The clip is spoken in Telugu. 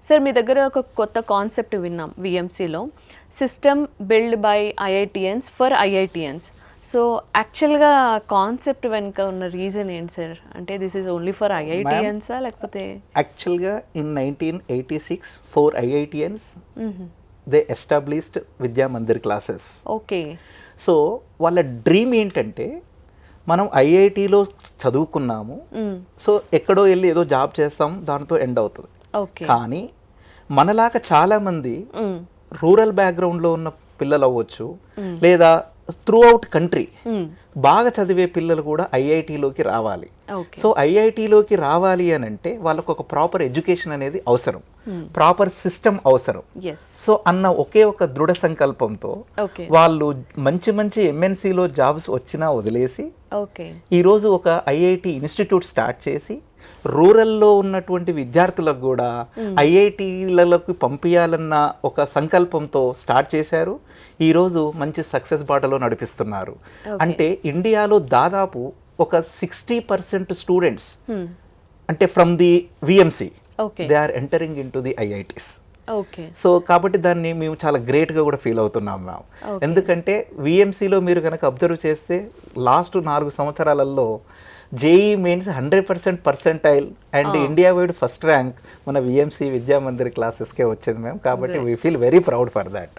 సార్ మీ దగ్గర ఒక కొత్త కాన్సెప్ట్ విన్నాం విఎంసీలో, system build by IITians for IITians. So యాక్చువల్గా కాన్సెప్ట్ వెనుక ఉన్న రీజన్ ఏంటి సార్? అంటే దిస్ ఈజ్ ఓన్లీ ఫర్ ఐఐటియన్సా లేకపోతే? యాక్చువల్గా in 1986 4 IITians they established Vidya Mandir classes. Okay. So వాళ్ళ డ్రీమ్ ఏంటంటే మనం ఐఐటిలో చదువుకున్నాము, సో ఎక్కడో వెళ్ళి ఏదో జాబ్ చేస్తాం, దాంతో ఎండ్ అవుతుంది. కానీ మనలాగా చాలామంది రూరల్ బ్యాక్గ్రౌండ్లో ఉన్న పిల్లలు అవ్వచ్చు, లేదా త్రూ అవుట్ కంట్రీ బాగా చదివే పిల్లలు కూడా ఐఐటిలోకి రావాలి. సో ఐఐటిలోకి రావాలి అని అంటే వాళ్ళకు ఒక ప్రాపర్ ఎడ్యుకేషన్ అనేది అవసరం, ప్రాపర్ సిస్టమ్ అవసరం. సో అన్న ఒకే ఒక దృఢ సంకల్పంతో వాళ్ళు మంచి మంచి ఎంఎన్సీలో జాబ్స్ వచ్చినా వదిలేసి ఈరోజు ఒక ఐఐటి ఇన్స్టిట్యూట్ స్టార్ట్ చేసి రూరల్లో ఉన్నటువంటి విద్యార్థులకు కూడా ఐఐటీలలోకి పంపించాలన్న ఒక సంకల్పంతో స్టార్ట్ చేశారు. ఈరోజు మంచి సక్సెస్ బాటలో నడిపిస్తున్నారు. అంటే ఇండియాలో దాదాపు ఒక 60% స్టూడెంట్స్ అంటే from the VMC they are entering in to the IITs. So కాబట్టి దాన్ని మేము చాలా గ్రేట్గా కూడా ఫీల్ అవుతున్నాం మేము. ఎందుకంటే విఎంసిలో మీరు కనుక అబ్జర్వ్ చేస్తే లాస్ట్ 4 సంవత్సరాలలో JEE mains 100% percentile and India wide first rank మన విఎంసి విద్యా మందిర్ క్లాసెస్కే వచ్చింది మేము. కాబట్టి we feel very proud for that.